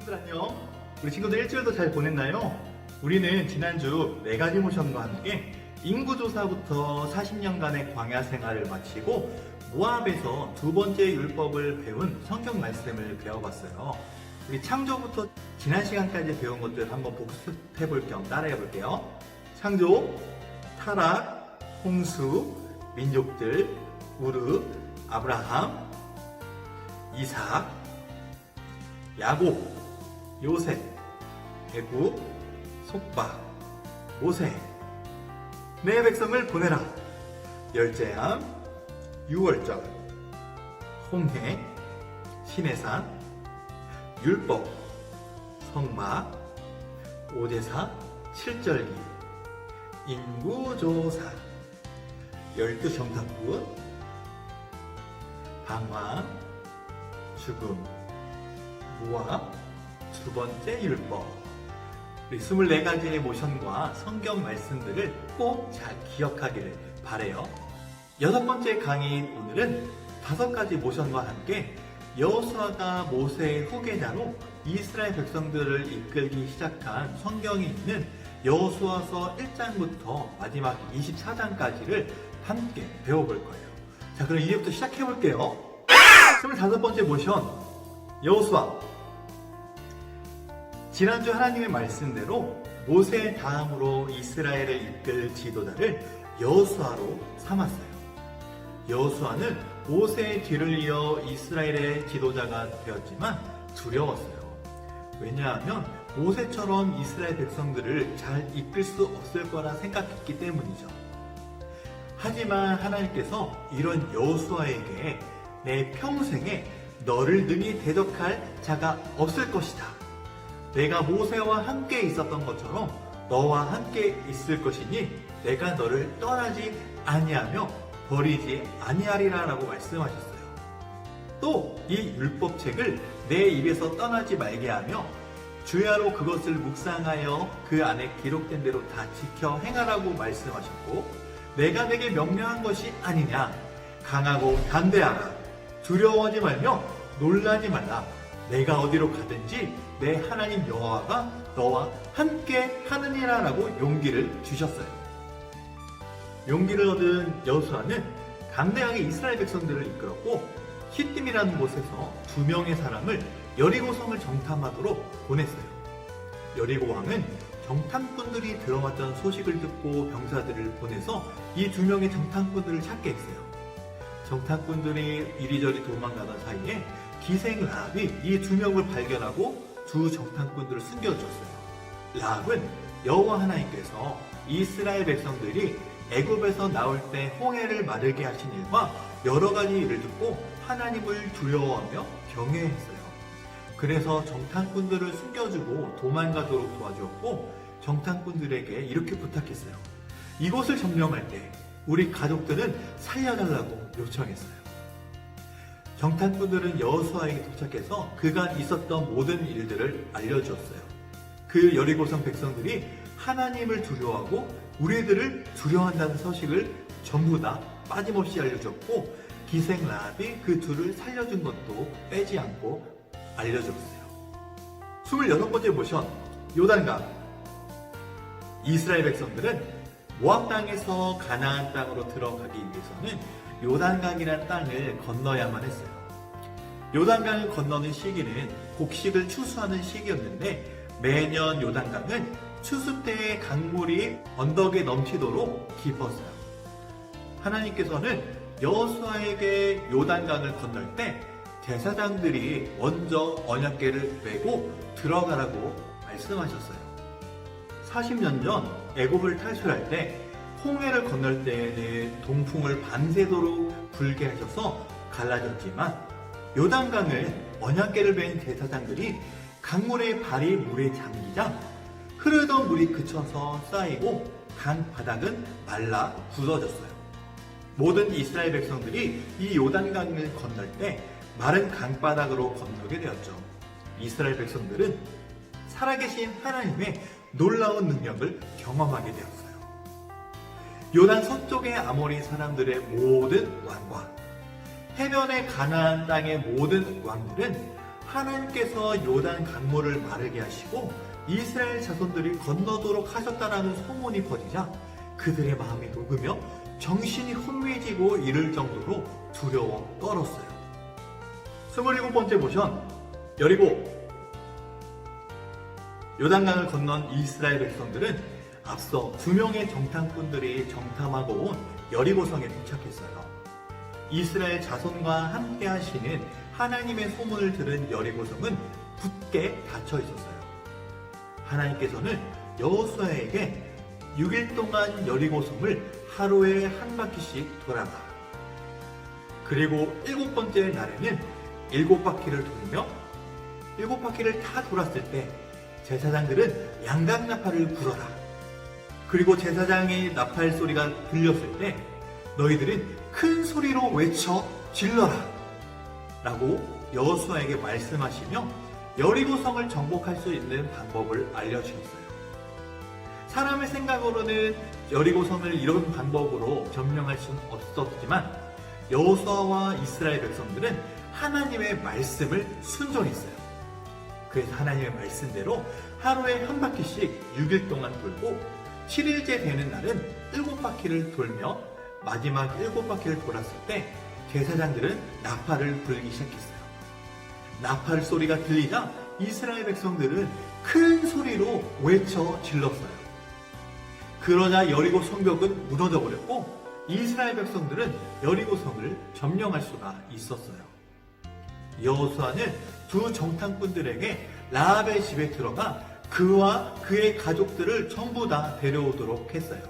친구들 안녕. 우리 친구들 일주일도 잘 보냈나요? 우리는 지난주 4가지 모션과 함께 인구조사부터 40년간의 광야 생활을 마치고 모압에서 2번째 율법을 배운 성경 말씀을 배워봤어요. 우리 창조부터 지난 시간까지 배운 것들 한번 복습해볼 겸 따라해볼게요. 창조, 타락, 홍수, 민족들, 우르, 아브라함, 이삭, 야곱, 요셉, 애굽, 속박, 모세, 내 백성을 보내라, 열재암, 유월절, 홍해, 시내산, 율법, 성막, 오제사, 칠절기, 인구조사, 12정탐꾼, 방황, 죽음, 모압, 2번째 율법. 우리 24가지의 모션과 성경 말씀들을 꼭 잘 기억하기를 바래요. 6번째 강의인 오늘은 5가지 모션과 함께 여호수아가 모세의 후계자로 이스라엘 백성들을 이끌기 시작한 성경이 있는 여호수아서 1장부터 마지막 24장까지를 함께 배워볼 거예요. 자, 그럼 이제부터 시작해볼게요. 25번째 모션, 여호수아. 지난주 하나님의 말씀대로 모세 다음으로 이스라엘을 이끌 지도자를 여호수아로 삼았어요. 여호수아는 모세의 뒤를 이어 이스라엘의 지도자가 되었지만 두려웠어요. 왜냐하면 모세처럼 이스라엘 백성들을 잘 이끌 수 없을 거라 생각했기 때문이죠. 하지만 하나님께서 이런 여호수아에게 내 평생에 너를 능히 대적할 자가 없을 것이다. 내가 모세와 함께 있었던 것처럼 너와 함께 있을 것이니 내가 너를 떠나지 아니하며 버리지 아니하리라 라고 말씀하셨어요. 또 이 율법책을 내 입에서 떠나지 말게 하며 주야로 그것을 묵상하여 그 안에 기록된 대로 다 지켜 행하라고 말씀하셨고, 내가 내게 명령한 것이 아니냐, 강하고 담대하라, 두려워하지 말며 놀라지 말라, 내가 어디로 가든지 내 하나님 여호와가 너와 함께 하느니라 라고 용기를 주셨어요. 용기를 얻은 여호수아는 담대하게 이스라엘 백성들을 이끌었고 시딤이라는 곳에서 2명의 사람을 여리고성을 정탐하도록 보냈어요. 여리고 왕은 정탐꾼들이 들어왔던 소식을 듣고 병사들을 보내서 이 2명의 정탐꾼들을 찾게 했어요. 정탐꾼들이 이리저리 도망가던 사이에 기생 라합이 이 2명을 발견하고 2 정탐꾼들을 숨겨주었어요. 라합은 여호와 하나님께서 이스라엘 백성들이 애굽에서 나올 때 홍해를 마르게 하신 일과 여러 가지 일을 듣고 하나님을 두려워하며 경외했어요. 그래서 정탐꾼들을 숨겨주고 도망가도록 도와주었고, 정탐꾼들에게 이렇게 부탁했어요. 이곳을 점령할 때 우리 가족들은 살려달라고 요청했어요. 정탐꾼들은 여호수아에게 도착해서 그간 있었던 모든 일들을 알려주었어요. 그 여리고성 백성들이 하나님을 두려워하고 우리들을 두려워한다는 소식을 전부 다 빠짐없이 알려줬고, 기생 라합이 그 둘을 살려준 것도 빼지 않고 알려줬어요. 26번째 모션, 요단강. 이스라엘 백성들은 모압 땅에서 가나안 땅으로 들어가기 위해서는 요단강이라는 땅을 건너야만 했어요. 요단강을 건너는 시기는 곡식을 추수하는 시기였는데 매년 요단강은 추수 때의 강물이 언덕에 넘치도록 깊었어요. 하나님께서는 여호수아에게 요단강을 건널 때 제사장들이 먼저 언약궤를 메고 들어가라고 말씀하셨어요. 40년 전 애굽을 탈출할 때 홍해를 건널 때에는 동풍을 밤새도록 불게 하셔서 갈라졌지만, 요단강을 언약궤를 맨 제사장들이 강물의 발이 물에 잠기자 흐르던 물이 그쳐서 쌓이고 강 바닥은 말라 굳어졌어요. 모든 이스라엘 백성들이 이 요단강을 건널 때 마른 강바닥으로 건너게 되었죠. 이스라엘 백성들은 살아계신 하나님의 놀라운 능력을 경험하게 되었어요. 요단 서쪽의 아모리 사람들의 모든 왕과 해변의 가나안 땅의 모든 왕들은 하나님께서 요단 강물을 마르게 하시고 이스라엘 자손들이 건너도록 하셨다라는 소문이 퍼지자 그들의 마음이 녹으며 정신이 혼미해지고 이를 정도로 두려워 떨었어요. 27번째 모션, 여리고. 요단강을 건넌 이스라엘 백성들은 앞서 2명의 정탐꾼들이 정탐하고 온 여리고성에 도착했어요. 이스라엘 자손과 함께 하시는 하나님의 소문을 들은 여리고성은 굳게 닫혀 있었어요. 하나님께서는 여호수아에게 6일 동안 여리고성을 하루에 한 바퀴씩 돌아가, 그리고 7번째 날에는 7바퀴를 돌며 7바퀴를 다 돌았을 때 제사장들은 양각나팔을 불어라. 그리고 제사장의 나팔 소리가 들렸을 때 너희들은 큰 소리로 외쳐 질러라 라고 여호수아에게 말씀하시며 여리고성을 정복할 수 있는 방법을 알려주셨어요. 사람의 생각으로는 여리고성을 이런 방법으로 점령할 수는 없었지만 여호수아와 이스라엘 백성들은 하나님의 말씀을 순종했어요. 그래서 하나님의 말씀대로 하루에 한 바퀴씩 6일 동안 돌고 7일째 되는 날은 7바퀴를 돌며 마지막 7바퀴를 돌았을 때 제사장들은 나팔을 불기 시작했어요. 나팔 소리가 들리자 이스라엘 백성들은 큰 소리로 외쳐 질렀어요. 그러자 여리고 성벽은 무너져 버렸고 이스라엘 백성들은 여리고성을 점령할 수가 있었어요. 여호수아는 두 정탐꾼들에게 라합의 집에 들어가 그와 그의 가족들을 전부 다 데려오도록 했어요.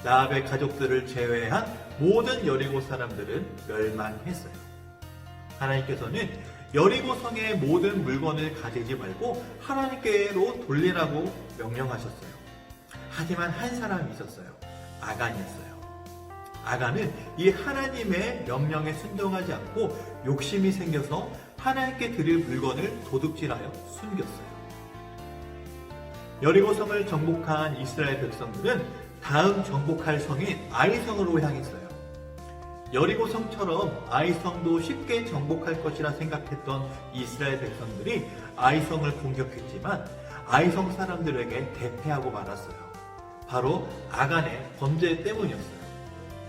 라합의 가족들을 제외한 모든 여리고 사람들은 멸망했어요. 하나님께서는 여리고성의 모든 물건을 가지지 말고 하나님께로 돌리라고 명령하셨어요. 하지만 한 사람이 있었어요. 아간이었어요. 아간은 이 하나님의 명령에 순종하지 않고 욕심이 생겨서 하나님께 드릴 물건을 도둑질하여 숨겼어요. 여리고성을 정복한 이스라엘 백성들은 다음 정복할 성인 아이성으로 향했어요. 여리고성처럼 아이성도 쉽게 정복할 것이라 생각했던 이스라엘 백성들이 아이성을 공격했지만 아이성 사람들에게 대패하고 말았어요. 바로 아간의 범죄 때문이었어요.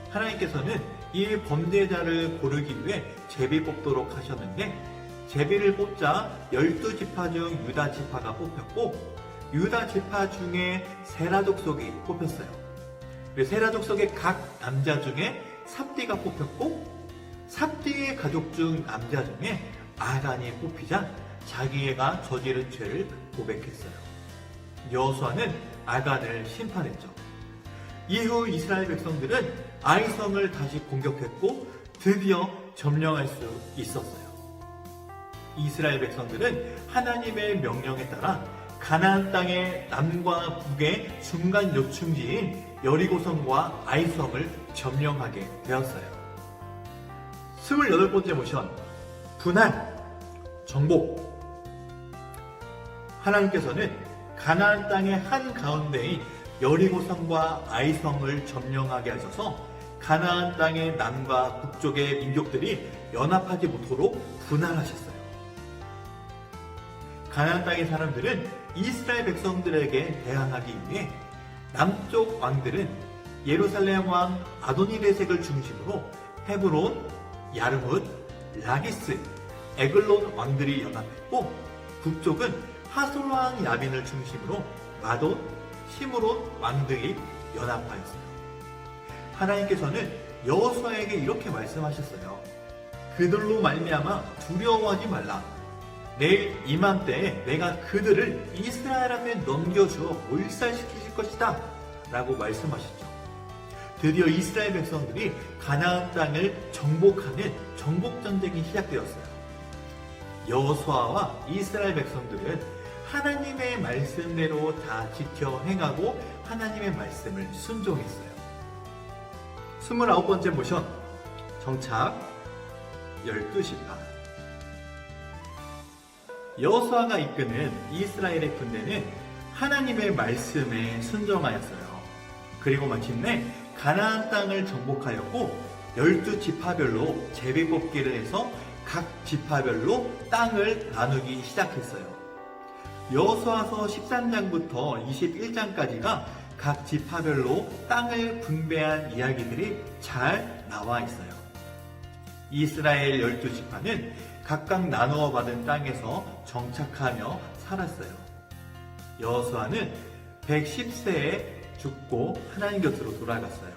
하나님께서는 이 범죄자를 고르기 위해 제비 뽑도록 하셨는데 제비를 뽑자 12지파 중 유다 지파가 뽑혔고 유다 지파 중에 세라 족속이 뽑혔어요. 세라 족속의 각 남자 중에 삽디가 뽑혔고 삽디의 가족 중 남자 중에 아간이 뽑히자 자기가 저지른 죄를 고백했어요. 여호수아는 아간을 심판했죠. 이후 이스라엘 백성들은 아이성을 다시 공격했고 드디어 점령할 수 있었어요. 이스라엘 백성들은 하나님의 명령에 따라 가나안 땅의 남과 북의 중간 요충지인 여리고성과 아이성을 점령하게 되었어요. 28번째 모션, 분할, 정복. 하나님께서는 가나안 땅의 한가운데인 여리고성과 아이성을 점령하게 하셔서 가나안 땅의 남과 북쪽의 민족들이 연합하지 못하도록 분할하셨어요. 가나안 땅의 사람들은 이스라엘 백성들에게 대항하기 위해 남쪽 왕들은 예루살렘 왕 아도니베섹을 중심으로 헤브론, 야르뭇, 라기스, 에글론 왕들이 연합했고 북쪽은 하솔 왕 야빈을 중심으로 마돈, 시므론 왕들이 연합하였어요. 하나님께서는 여호수아에게 이렇게 말씀하셨어요. 그들로 말미암아 두려워하지 말라. 내일 이맘때에 내가 그들을 이스라엘 앞에 넘겨주어 몰살시키실 것이다 라고 말씀하셨죠. 드디어 이스라엘 백성들이 가나안 땅을 정복하는 정복전쟁이 시작되었어요. 여호수아와 이스라엘 백성들은 하나님의 말씀대로 다 지켜 행하고 하나님의 말씀을 순종했어요. 29번째 모션, 정착, 12지파. 여호수아가 이끄는 이스라엘의 군대는 하나님의 말씀에 순종하였어요. 그리고 마침내 가나안 땅을 정복하였고 12지파별로 제비 뽑기를 해서 각 지파별로 땅을 나누기 시작했어요. 여호수아서 13장부터 21장까지가 각 지파별로 땅을 분배한 이야기들이 잘 나와 있어요. 이스라엘 12지파는 각각 나누어 받은 땅에서 정착하며 살았어요. 여호수아는 110세에 죽고 하나님 곁으로 돌아갔어요.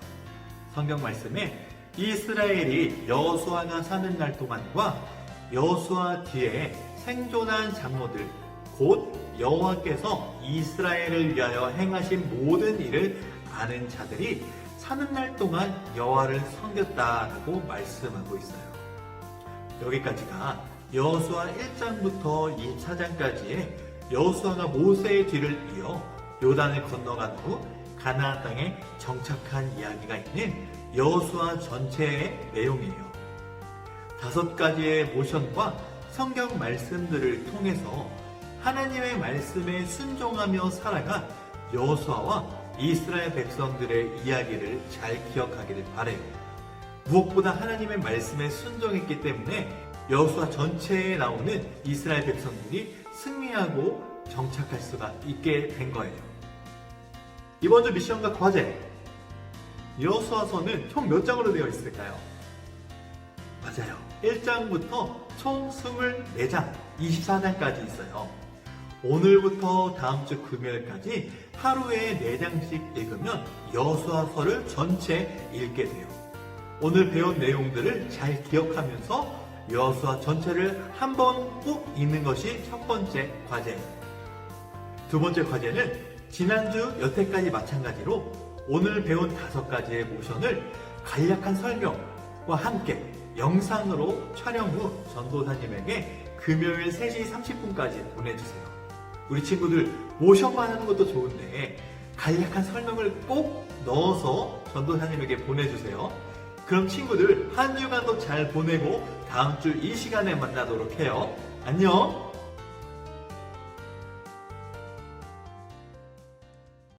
성경 말씀에 이스라엘이 여호수아가 사는 날 동안과 여호수아 뒤에 생존한 장로들 곧 여호와께서 이스라엘을 위하여 행하신 모든 일을 아는 자들이 사는 날 동안 여호와를 섬겼다라고 말씀하고 있어요. 여기까지가 여호수아 1장부터 24장까지의 여호수아가 모세의 뒤를 이어 요단을 건너간 후 가나안 땅에 정착한 이야기가 있는 여호수아 전체의 내용이에요. 5가지의 모션과 성경 말씀들을 통해서 하나님의 말씀에 순종하며 살아간 여호수아와 이스라엘 백성들의 이야기를 잘 기억하기를 바라요. 무엇보다 하나님의 말씀에 순종했기 때문에 여호수아 전체에 나오는 이스라엘 백성들이 승리하고 정착할 수가 있게 된 거예요. 이번 주 미션과 과제. 여호수아서는 총 몇 장으로 되어 있을까요? 맞아요. 1장부터 총 24장, 24장까지 있어요. 오늘부터 다음 주 금요일까지 하루에 4장씩 읽으면 여호수아서를 전체 읽게 돼요. 오늘 배운 내용들을 잘 기억하면서 여호수아 전체를 한 번 꼭 읽는 것이 첫 번째 과제예요. 두 번째 과제는 지난주 여태까지 마찬가지로 오늘 배운 5가지의 모션을 간략한 설명과 함께 영상으로 촬영 후 전도사님에게 금요일 3시 30분까지 보내주세요. 우리 친구들 모션만 하는 것도 좋은데 간략한 설명을 꼭 넣어서 전도사님에게 보내주세요. 그럼 친구들 한 주간도 잘 보내고 다음 주 이 시간에 만나도록 해요. 안녕!